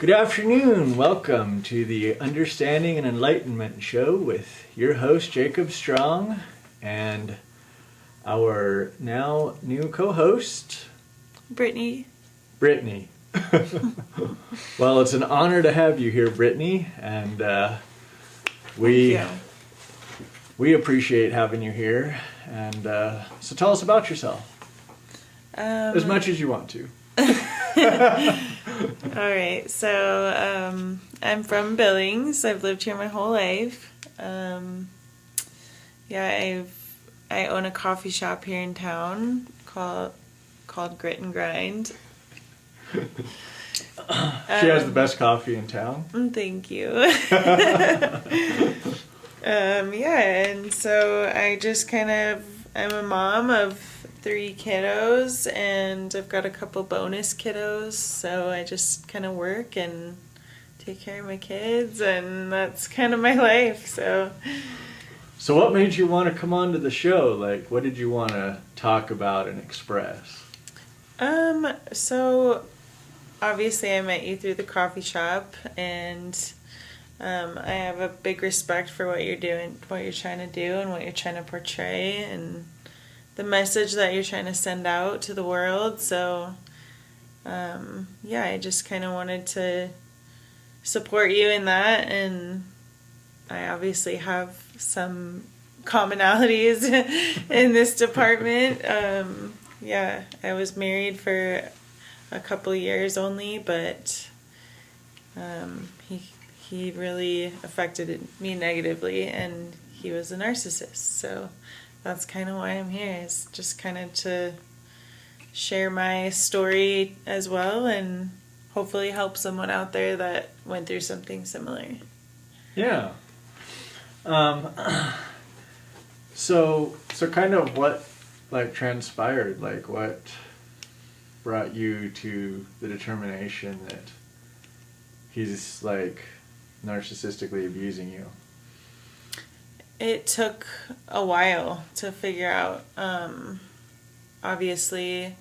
Good afternoon. Welcome to the Understanding and Enlightenment Show with your host, Jacob Strong, and our now new co-host, Brittney. Well, it's an honor to have you here, Brittney, and we appreciate having you here. And so tell us about yourself, as much as you want to. All right, so I'm from Billings. I've lived here my whole life. I own a coffee shop here in town called Grit and Grind. She has the best coffee in town. Thank you. And so I'm a mom of 3 kiddos, and I've got a couple bonus kiddos, so I just kind of work and take care of my kids, and that's kind of my life. So what made you want to come on to the show? Like, what did you want to talk about and express? So obviously I met you through the coffee shop, and I have a big respect for what you're doing, what you're trying to do, and what you're trying to portray, and the message that you're trying to send out to the world. So, I just kind of wanted to support you in that, and I obviously have some commonalities in this department. I was married for a couple years only, but he really affected me negatively, and he was a narcissist. So that's kind of why I'm here, is just kind of to share my story as well, and hopefully help someone out there that went through something similar. Yeah. So kind of what transpired, what brought you to the determination that he's narcissistically abusing you? It took a while to figure out. Obviously,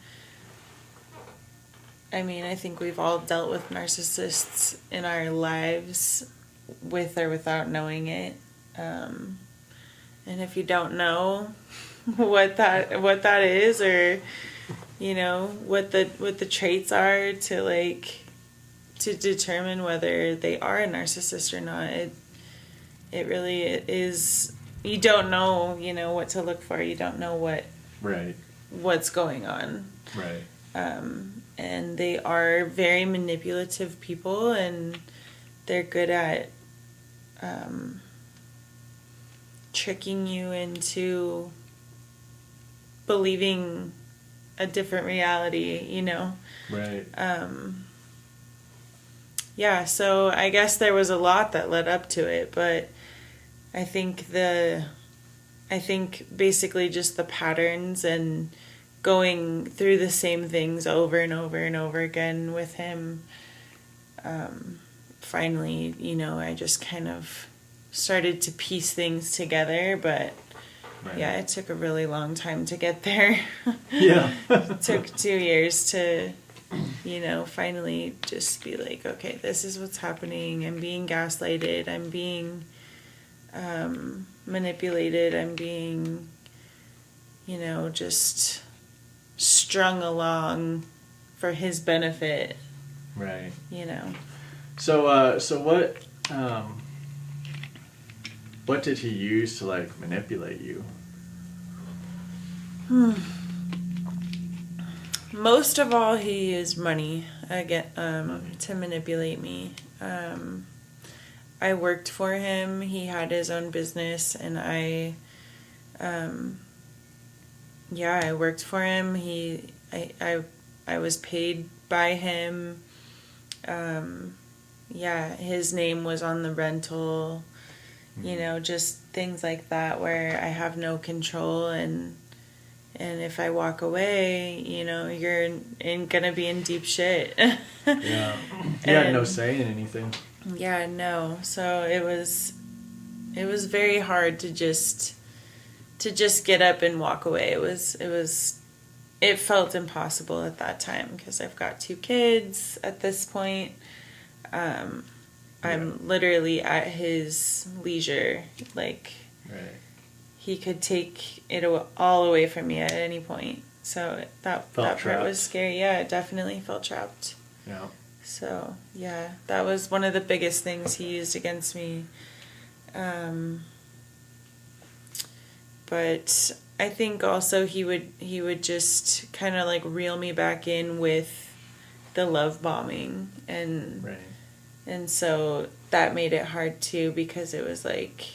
I think we've all dealt with narcissists in our lives, with or without knowing it. And if you don't know what that is, or what the traits are to determine whether they are a narcissist or not, it really is. You don't know, what to look for. You don't know what's going on. Right. And they are very manipulative people, and they're good at tricking you into believing a different reality, Right. So I guess there was a lot that led up to it, but I think basically just the patterns and going through the same things over and over and over again with him, finally, I just kind of started to piece things together, but right. It took a really long time to get there. Yeah. It took 2 years to, finally just be like, okay, this is what's happening. I'm being gaslighted. I'm being manipulated. I'm being, just strung along for his benefit. Right. So what did he use to manipulate you? Most of all, he used money to manipulate me. I worked for him. He had his own business, and I worked for him. I was paid by him. His name was on the rental. Just things like that where I have no control, and if I walk away, you're gonna be in deep shit. Yeah. You had no say in anything. Yeah, no. So it was very hard to just get up and walk away. It felt impossible at that time because I've got 2 kids at this point. I'm literally at his leisure. Like, Right. he could take it all away from me at any point. So that part trapped. was scary. Yeah, I definitely felt trapped. Yeah. So, yeah, that was one of the biggest things he used against me. But I think also he would just kind of like reel me back in with the love bombing, and Right. and so that made it hard too, because it was like,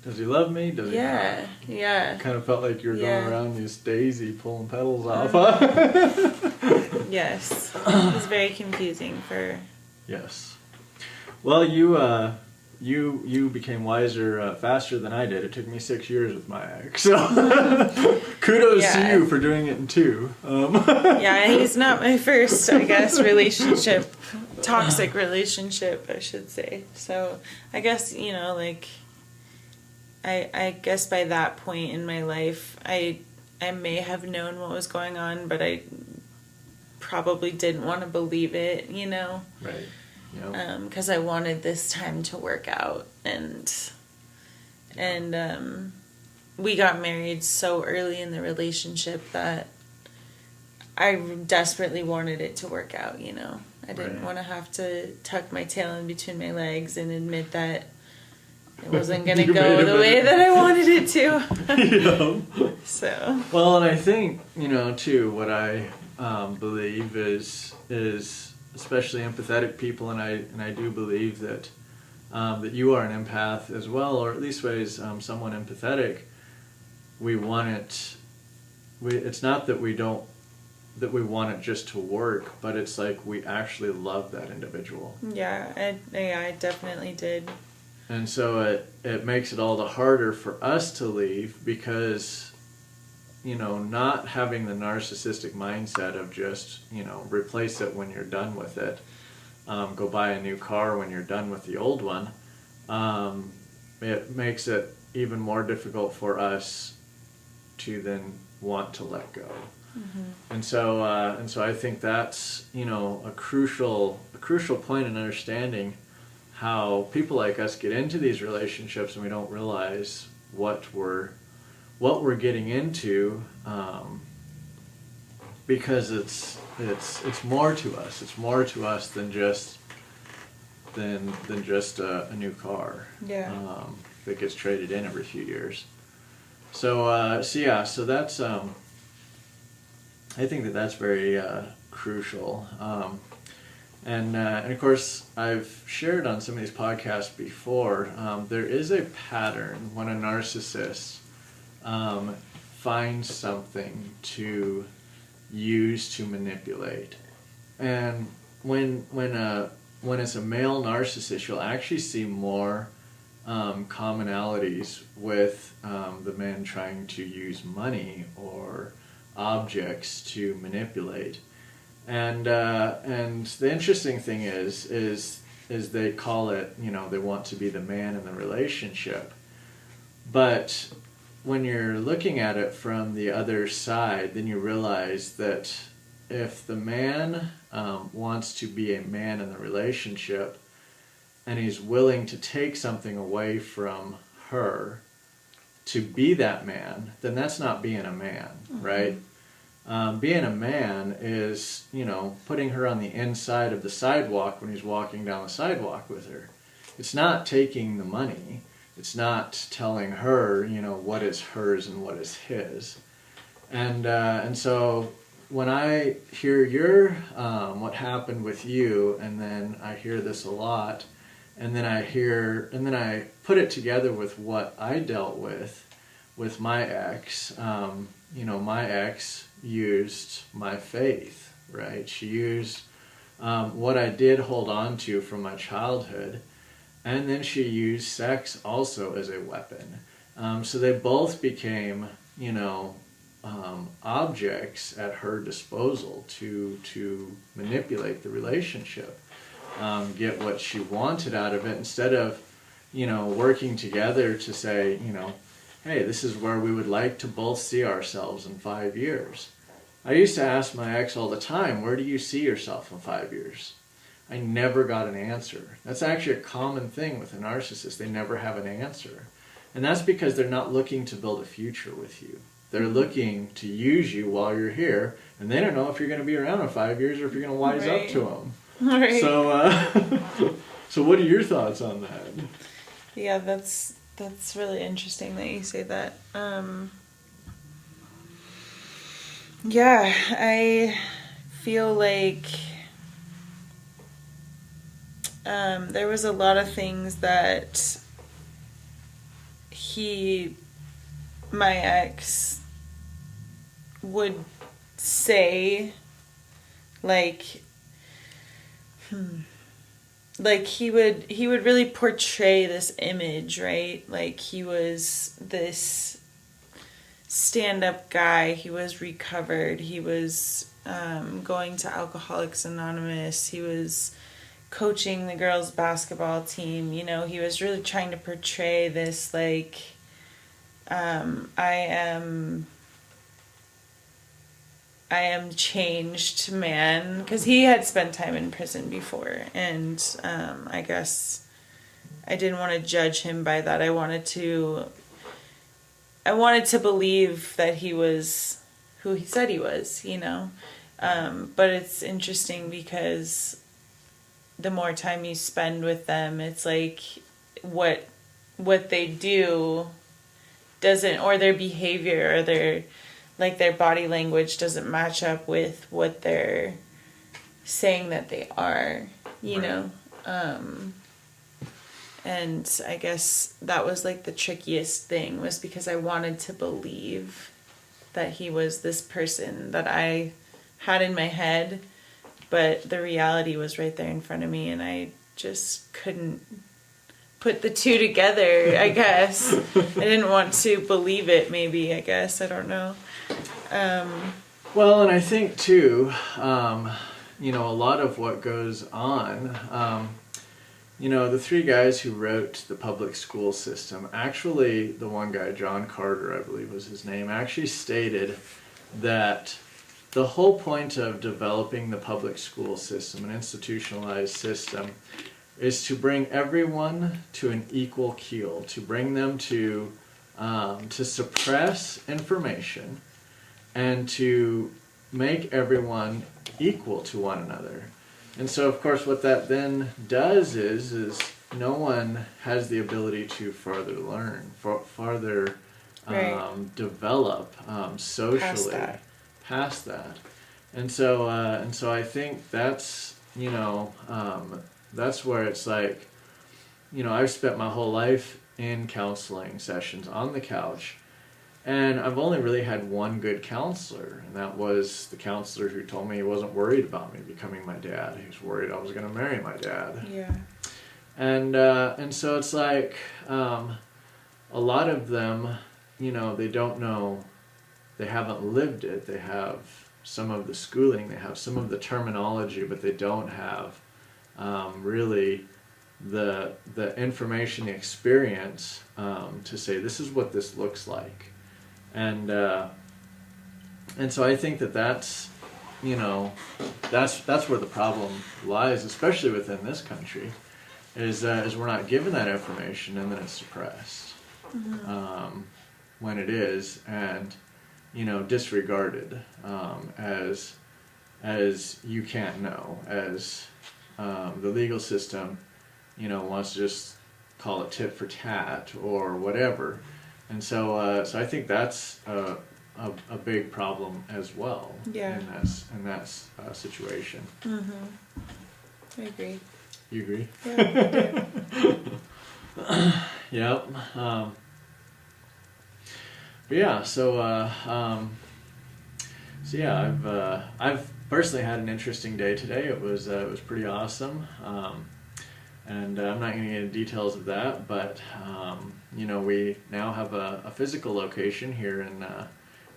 Does he love me? Does he not? Yeah. Kind of felt like you were going around this daisy pulling petals off. Yes. It was very confusing for... Yes. Well, you became wiser faster than I did. It took me 6 years with my ex. So kudos to you for doing it in 2. Yeah, he's not my first, I guess, relationship. Toxic relationship, I should say. So I guess, like... I guess by that point in my life, I may have known what was going on, but I probably didn't want to believe it, Right. Yep. Because I wanted this time to work out, and we got married so early in the relationship that I desperately wanted it to work out, I didn't want to have to tuck my tail in between my legs and admit that it wasn't going to go the way that I wanted it to. So. Well, and I think, too, what I believe is especially empathetic people, and I do believe that that you are an empath as well, or at least ways someone empathetic. We want it. It's not that we want it just to work, but it's like we actually love that individual. Yeah, I definitely did. And so it makes it all the harder for us to leave, because, not having the narcissistic mindset of just, replace it when you're done with it, go buy a new car when you're done with the old one, it makes it even more difficult for us to then want to let go. Mm-hmm. And so I think that's, a crucial point in understanding how people like us get into these relationships, and we don't realize what we're getting into, because it's more to us. It's more to us than just a new car. Yeah. That gets traded in every few years. So that's I think that's very crucial. And of course, I've shared on some of these podcasts before, there is a pattern when a narcissist finds something to use to manipulate. And when it's a male narcissist, you'll actually see more commonalities with the men trying to use money or objects to manipulate. And the interesting thing is they call it, they want to be the man in the relationship. But when you're looking at it from the other side, then you realize that if the man wants to be a man in the relationship, and he's willing to take something away from her to be that man, then that's not being a man, mm-hmm. right? Being a man is, putting her on the inside of the sidewalk when he's walking down the sidewalk with her. It's not taking the money. It's not telling her, what is hers and what is his. And so when I hear your what happened with you, and then I hear this a lot, and then I put it together with what I dealt with my ex. My ex used my faith, right? She used what I did hold on to from my childhood, and then she used sex also as a weapon. So they both became, objects at her disposal to manipulate the relationship, get what she wanted out of it, instead of, working together to say, hey, this is where we would like to both see ourselves in 5 years. I used to ask my ex all the time, where do you see yourself in 5 years? I never got an answer. That's actually a common thing with a narcissist. They never have an answer. And that's because they're not looking to build a future with you. They're looking to use you while you're here, and they don't know if you're going to be around in 5 years or if you're going to wise up to them. Right. So, so what are your thoughts on that? Yeah, that's really interesting that you say that. Yeah, I feel like there was a lot of things that my ex, would say, like he would really portray this image, right? Like he was this stand-up guy. He was recovered. He was going to Alcoholics Anonymous. He was coaching the girls' basketball team. You know, he was really trying to portray this, like, I am changed man, because he had spent time in prison before, and I guess I didn't want to judge him by that. I wanted to believe that he was who he said he was, you know. But it's interesting because the more time you spend with them, it's like what they do doesn't, or their behavior, or their body language doesn't match up with what they're saying that they are, you know? And I guess that was like the trickiest thing, was because I wanted to believe that he was this person that I had in my head, but the reality was right there in front of me, and I just couldn't put the two together, I guess. I didn't want to believe it, maybe, I guess. I don't know. Well, and I think too, you know, a lot of what goes on, you know, the three guys who wrote the public school system, actually the one guy, John Carter, I believe was his name, actually stated that the whole point of developing the public school system, an institutionalized system, is to bring everyone to an equal keel, to bring them to suppress information, and to make everyone equal to one another. And so, of course, what that then does is no one has the ability to further learn, farther develop socially past that. And so I think that's, you know, that's where it's like, you know, I've spent my whole life in counseling sessions on the couch, and I've only really had one good counselor, and that was the counselor who told me he wasn't worried about me becoming my dad. He was worried I was going to marry my dad. Yeah. And so it's like, a lot of them, you know, they don't know, they haven't lived it. They have some of the schooling, they have some of the terminology, but they don't have really the information, the experience to say this is what this looks like. And so I think that's, you know, that's where the problem lies, especially within this country, is we're not given that information, and then it's suppressed when it is, and, you know, disregarded as you can't know, as the legal system, you know, wants to just call it tit for tat or whatever. And so so I think that's a big problem as well. Yeah. in that situation. I agree. You agree? Yeah, I do. Yep. But yeah, so yeah, I've personally had an interesting day today. It was pretty awesome. And I'm not going to get into details of that, but you know, we now have a physical location here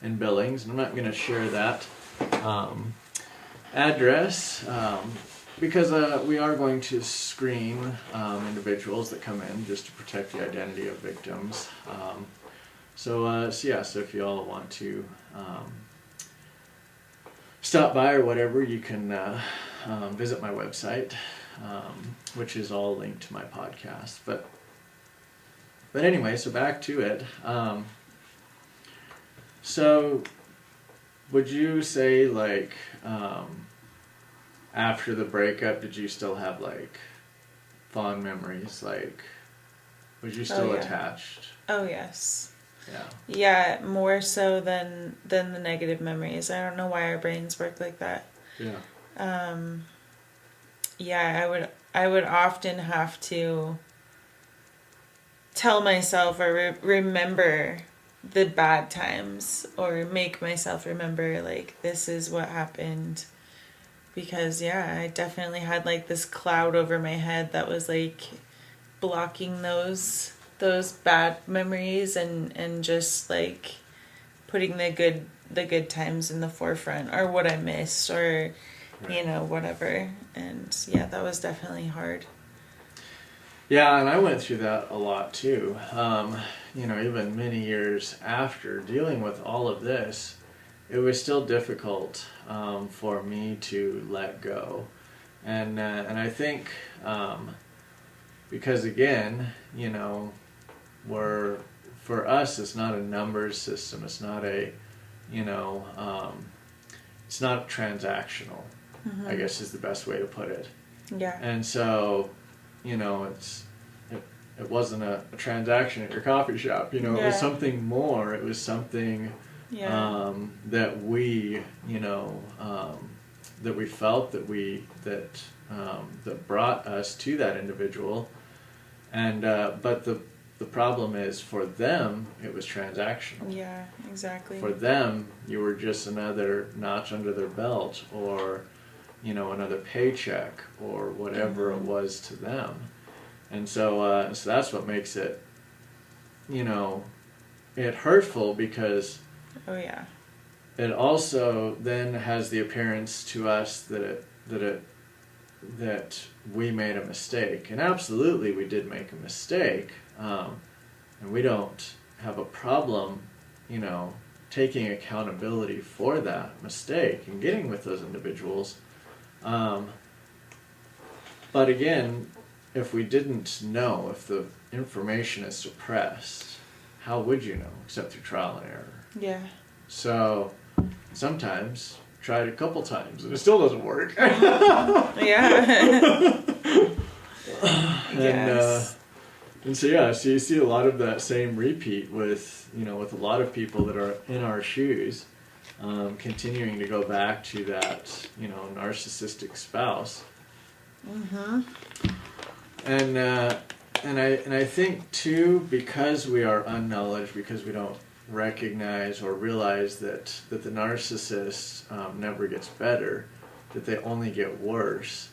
in Billings, and I'm not going to share that address because we are going to screen individuals that come in just to protect the identity of victims. So if you all want to stop by or whatever, you can visit my website, which is all linked to my podcast. But anyway, so back to it. So would you say, like, after the breakup, did you still have, like, fond memories? Like, was you still attached? Oh, yes. Yeah. Yeah, more so than the negative memories. I don't know why our brains work like that. Yeah. Yeah, I would often have to tell myself or remember the bad times, or make myself remember, like, this is what happened. Because, yeah, I definitely had, like, this cloud over my head that was, like, blocking those bad memories and just, like, putting the good times in the forefront, or what I missed, or, right. you know, whatever. And, yeah, that was definitely hard. Yeah, and I went through that a lot, too. You know, even many years after dealing with all of this, it was still difficult for me to let go. And I think because, again, you know, for us, it's not a numbers system. It's not a, you know, it's not transactional, I guess is the best way to put it. Yeah. And so, you know, it wasn't a transaction at your coffee shop, you know, it was something more. It was something that we, you know, that we felt that brought us to that individual. And but the problem is, for them, it was transactional. Yeah, exactly. For them, you were just another notch under their belt, or, you know, another paycheck, or whatever it was to them. And so that's what makes it, you know, it hurtful, because it also then has the appearance to us that we made a mistake. And absolutely we did make a mistake, and we don't have a problem, you know, taking accountability for that mistake and getting with those individuals. But again, if we didn't know, if the information is suppressed, how would you know, except through trial and error? Yeah. So sometimes, tried a couple times, and it still doesn't work. Yeah. And so you see a lot of that same repeat with, you know, with a lot of people that are in our shoes, continuing to go back to that, you know, narcissistic spouse. And I think too, because we are unknowledge, because we don't recognize or realize that the narcissist never gets better, that they only get worse,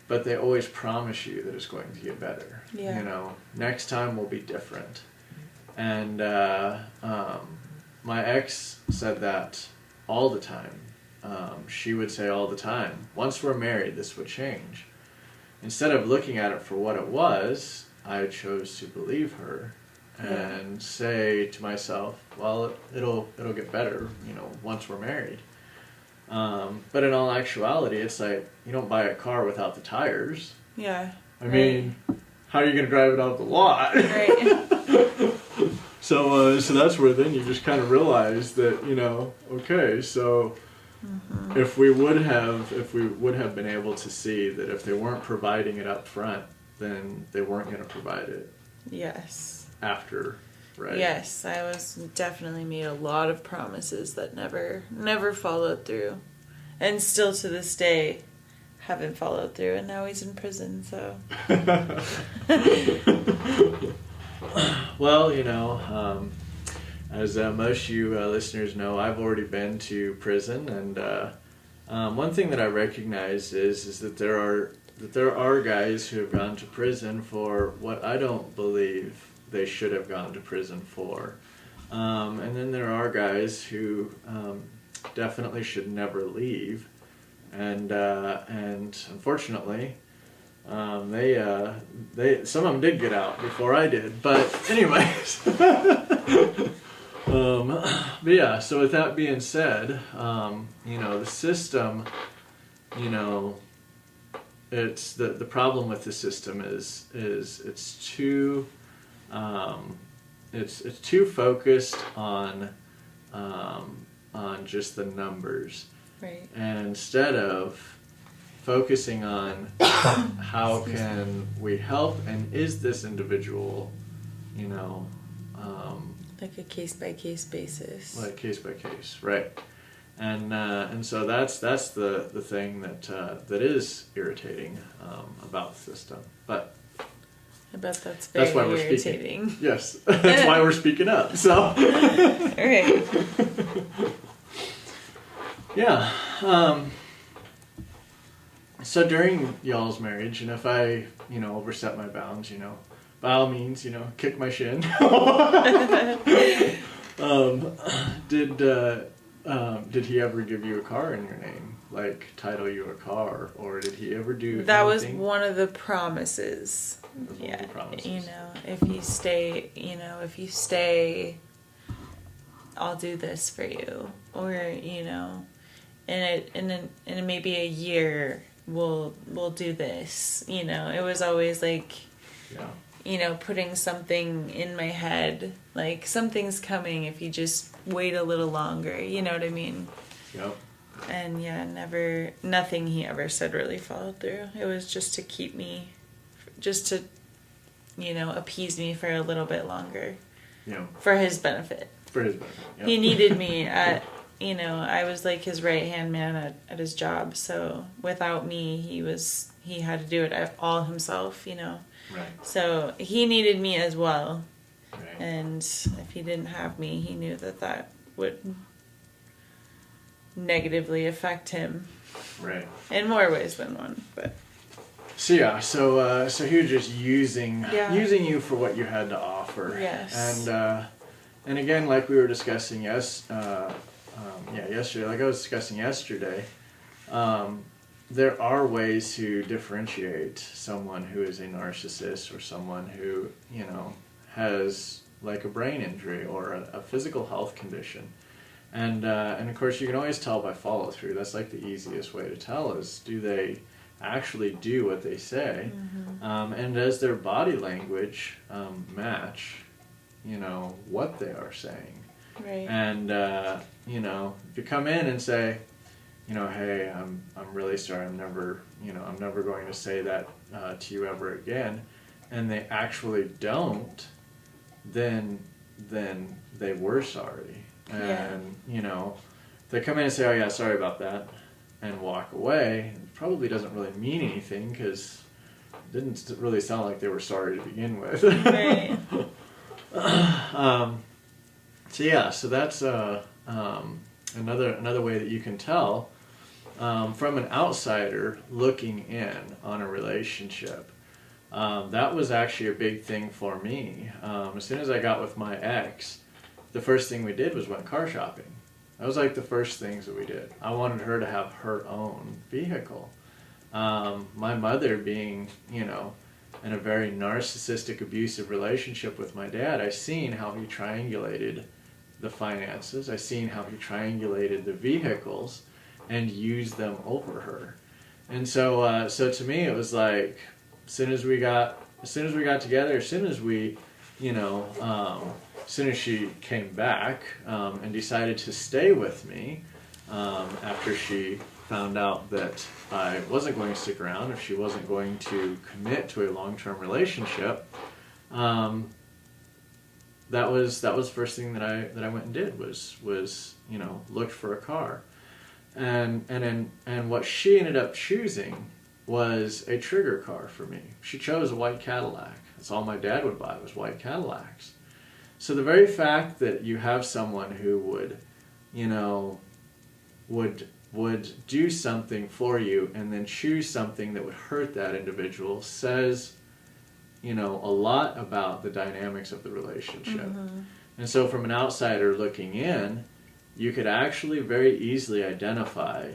but they always promise you that it's going to get better. Yeah. You know, next time will be different. And my ex said that all the time. She would say all the time, once we're married, this would change. Instead of looking at it for what it was, I chose to believe her and say to myself, well, it'll get better, you know, once we're married. But in all actuality, it's like, you don't buy a car without the tires. Yeah. I mean, how are you going to drive it off the lot? Right. So that's where then you just kind of realize that, you know, okay, so if we would have been able to see that if they weren't providing it up front, then they weren't going to provide it. Yes. After, right? Yes, I was definitely made a lot of promises that never followed through, and still to this day haven't followed through. And now he's in prison. So. Well, you know, as most of you listeners know, I've already been to prison, and one thing that I recognize is that there are guys who have gone to prison for what I don't believe they should have gone to prison for, and then there are guys who definitely should never leave, and unfortunately. They some of them did get out before I did, but anyways. But yeah, so with that being said, you know, the system, you know, it's the problem with the system is it's too it's too focused on just the numbers, Right. and instead of focusing on how can we help, and is this individual, you know, like a case-by-case basis. like case by case, right? And so that's the thing that is irritating about the system. But I bet that's very that's why we're irritating. speaking. Yes, that's why we're speaking up. So, All right. yeah. So during y'all's marriage, and if I, overstep my bounds, by all means, kick my shin. Did he ever give you a car in your name, like title you a car, or did he ever do That anything? was one of the promises. That was one of the promises. If you stay, I'll do this for you, or in maybe a year we'll do this. It was always like, putting something in my head, like something's coming if you just wait a little longer. You know what I mean? Yep. And nothing he ever said really followed through. It was just to keep me, just to, appease me for a little bit longer. Yeah. For his benefit. For his benefit. Yep. He needed me I was like his right-hand man at his job. So without me, he had to do it all himself, Right. So he needed me as well. Right. And if he didn't have me, he knew that would negatively affect him. Right. In more ways than one, but. So he was just using you for what you had to offer. Yes. And again, like we were discussing yesterday, like I was discussing yesterday, there are ways to differentiate someone who is a narcissist or someone who, has like a brain injury or a physical health condition. And of course you can always tell by follow through. That's like the easiest way to tell is, do they actually do what they say? Mm-hmm. And does their body language match, what they are saying? Right. And, if you come in and say, hey, I'm really sorry, I'm never going to say that to you ever again, and they actually don't, then they were sorry. And, they come in and say, oh yeah, sorry about that, and walk away. It probably doesn't really mean anything because it didn't really sound like they were sorry to begin with. Right. So that's another way that you can tell from an outsider looking in on a relationship. That was actually a big thing for me. As soon as I got with my ex, the first thing we did was went car shopping. That was like the first things that we did. I wanted her to have her own vehicle. My mother being, in a very narcissistic, abusive relationship with my dad, I seen how he triangulated the finances. I seen how he triangulated the vehicles and used them over her. And so to me it was like, as soon as we got together, as soon as she came back and decided to stay with me after she found out that I wasn't going to stick around, if she wasn't going to commit to a long-term relationship, that was the first thing that I went and did was looked for a car, and what she ended up choosing was a trigger car for me. She chose a white Cadillac. That's all my dad would buy was white Cadillacs. So the very fact that you have someone who would do something for you and then choose something that would hurt that individual says, a lot about the dynamics of the relationship. Mm-hmm. And so from an outsider looking in, you could actually very easily identify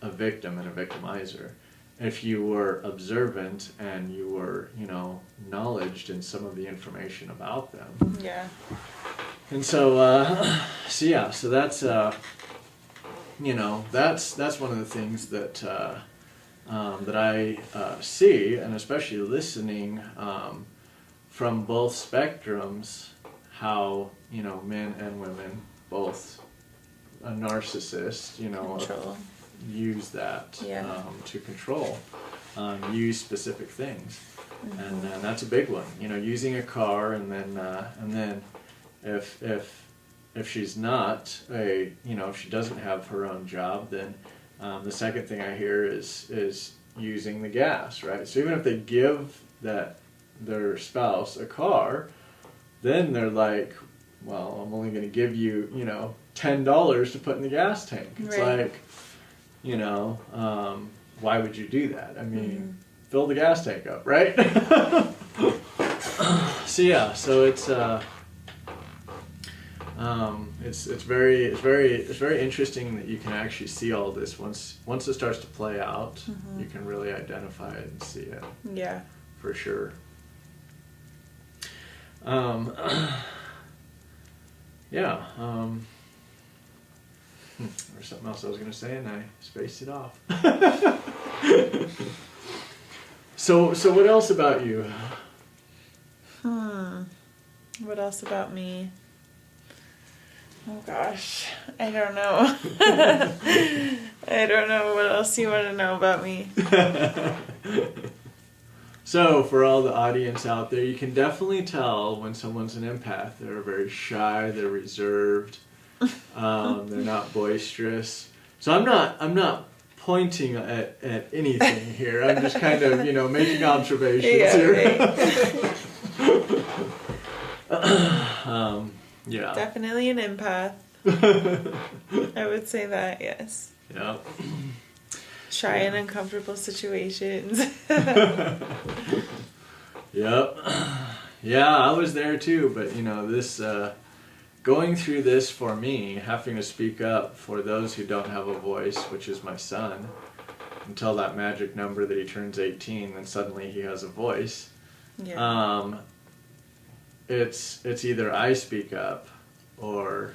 a victim and a victimizer if you were observant and you were, knowledged in some of the information about them. Yeah. And so that's that's one of the things that that I see, and especially listening from both spectrums, how, men and women, both a narcissist, Control. use that to control, use specific things. And that's a big one, using a car, and then if she's not if she doesn't have her own job, then the second thing I hear is using the gas, right? So even if they give their spouse a car, then they're like, well, I'm only going to give you, $10 to put in the gas tank. It's like, why would you do that? I mean, fill the gas tank up, right? So it's very interesting that you can actually see all this once it starts to play out. You can really identify it and see it. Yeah, for sure. There's something else I was going to say and I spaced it off. So what else about you? What else about me? Oh gosh, I don't know. I don't know what else you want to know about me. So for all the audience out there, you can definitely tell when someone's an empath. They're very shy, they're reserved, they're not boisterous. So I'm not pointing at anything here. I'm just kind of, making observations here. Right. Definitely an empath. I would say that, yes. Yeah. Shy in uncomfortable situations. Yep. Yeah, I was there too, but this going through this for me, having to speak up for those who don't have a voice, which is my son, until that magic number that he turns 18, then suddenly he has a voice. Yeah. It's either I speak up or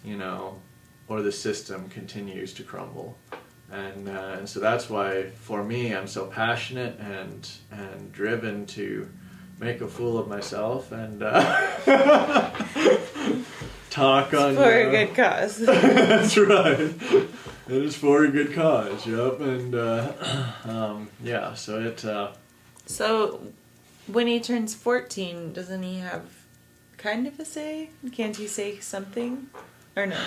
the system continues to crumble. And so that's why, for me, I'm so passionate and driven to make a fool of myself and talk on... For a good cause. That's right. It is for a good cause, yep. And so it... So when he turns 14, doesn't he have kind of a say? Can't he say something? Or no?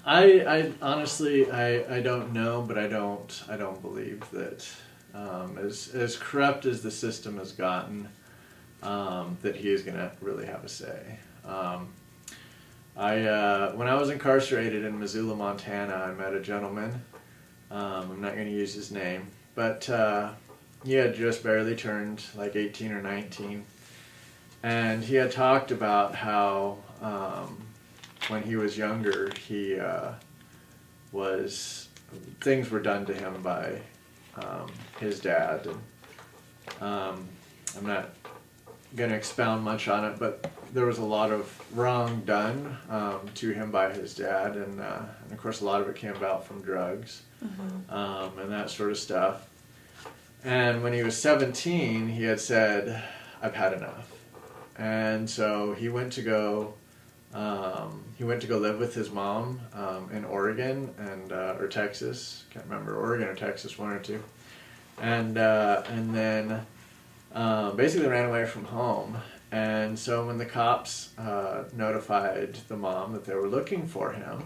I honestly I don't know, but I don't believe that as corrupt as the system has gotten, that he is gonna really have a say. When I was incarcerated in Missoula, Montana, I met a gentleman. I'm not going to use his name, but he had just barely turned like 18 or 19, and he had talked about how when he was younger, things were done to him by his dad. And I'm not going to expound much on it, but there was a lot of wrong done to him by his dad, and of course a lot of it came about from drugs and that sort of stuff. And when he was 17, he had said, "I've had enough," and so he went to go live with his mom in Oregon or Texas. Can't remember, Oregon or Texas, one or two. And then basically ran away from home. And so when the cops notified the mom that they were looking for him,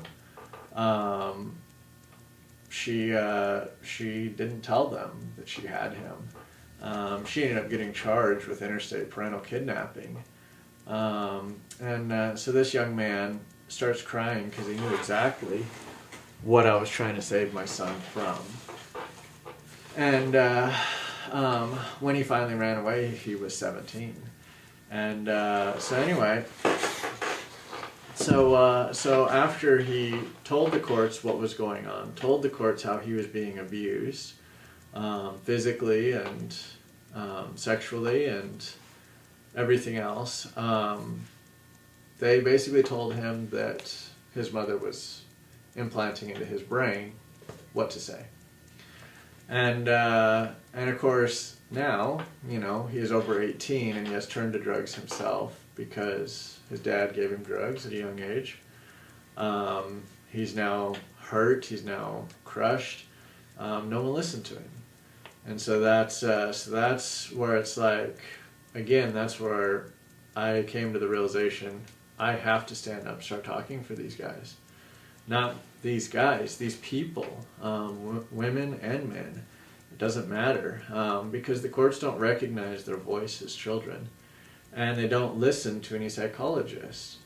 she didn't tell them that she had him. She ended up getting charged with interstate parental kidnapping. So this young man starts crying because he knew exactly what I was trying to save my son from. And when he finally ran away, he was 17. And so after he told the courts what was going on, told the courts how he was being abused, physically and sexually and everything else, they basically told him that his mother was implanting into his brain what to say. And of course now, you know, he is over 18 and he has turned to drugs himself because his dad gave him drugs at a young age. He's now hurt. He's now crushed. No one listened to him. And so that's where it's like, again, that's where I came to the realization I have to stand up and start talking for these guys. Not these guys, these people, women and men. It doesn't matter, because the courts don't recognize their voice as children, and they don't listen to any psychologists,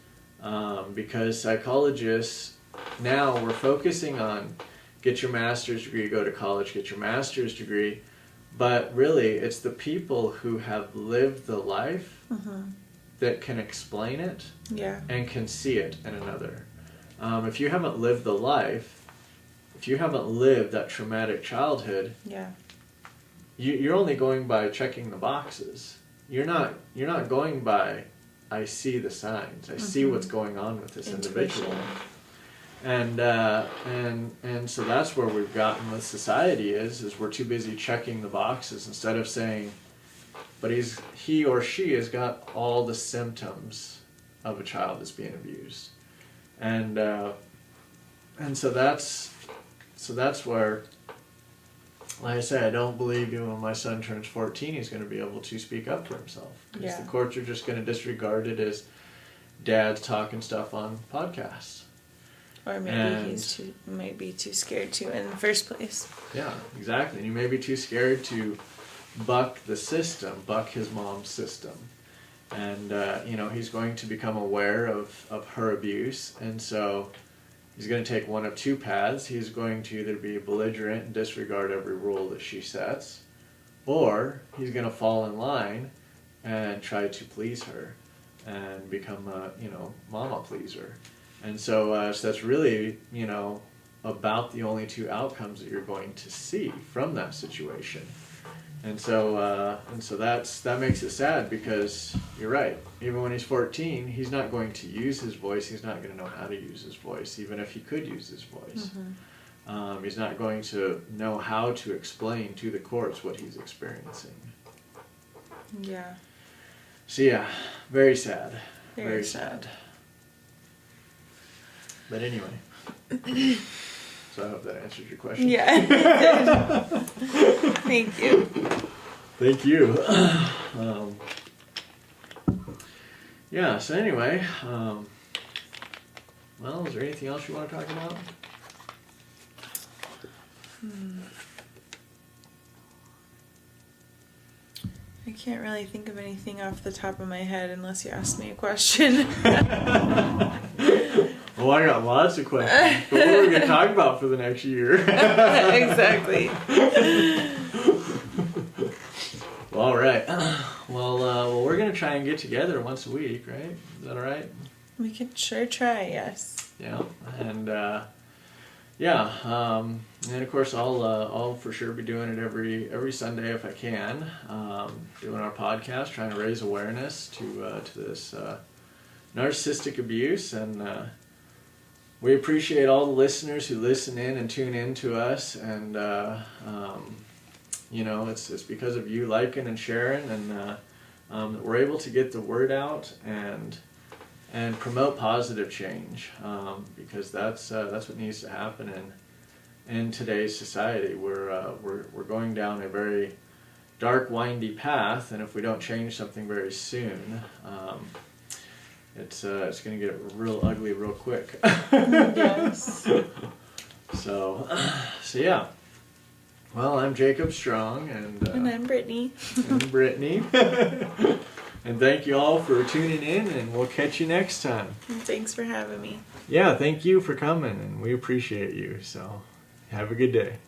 because psychologists, now we're focusing on get your master's degree, go to college, get your master's degree, but really it's the people who have lived the life that can explain it and can see it in another. If you haven't lived the life, if you haven't lived that traumatic childhood, you're only going by checking the boxes. You're not going by, I see the signs, I see what's going on with this individual. And so that's where we've gotten with society is we're too busy checking the boxes instead of saying, but he or she has got all the symptoms of a child that's being abused. And so that's where, like I say, I don't believe even when my son turns 14 he's going to be able to speak up for himself. Because the courts are just going to disregard it as dad's talking stuff on podcasts. Or maybe might be too scared to in the first place. Yeah, exactly. And you may be too scared to buck the system, buck his mom's system. And, he's going to become aware of her abuse. And so he's going to take one of two paths. He's going to either be belligerent and disregard every rule that she sets, or he's going to fall in line and try to please her and become a, mama pleaser. And so that's really, about the only two outcomes that you're going to see from that situation. And so that makes it sad because you're right. Even when he's 14, he's not going to use his voice. He's not going to know how to use his voice, even if he could use his voice. He's not going to know how to explain to the courts what he's experiencing. Yeah. So very sad. Very sad. But anyway, so I hope that answers your question. Yeah, it did. Thank you. Thank you. So anyway, is there anything else you want to talk about? I can't really think of anything off the top of my head unless you ask me a question. Well, I got lots of questions. But what are we going to talk about for the next year? Exactly. Well, all right. Well, we're going to try and get together once a week, right? Is that all right? We can sure try, yes. Yeah, and and of course I'll for sure be doing it every Sunday if I can, doing our podcast, trying to raise awareness to this narcissistic abuse, and we appreciate all the listeners who listen in and tune in to us, and it's because of you liking and sharing, and that we're able to get the word out and promote positive change, because that's what needs to happen in today's society. We're going down a very dark, windy path, and if we don't change something very soon, it's going to get real ugly real quick. Yes. So yeah. Well, I'm Jacob Strong, and I'm Brittney. And Brittney. And thank you all for tuning in, and we'll catch you next time. And thanks for having me. Yeah, thank you for coming, and we appreciate you. So have a good day.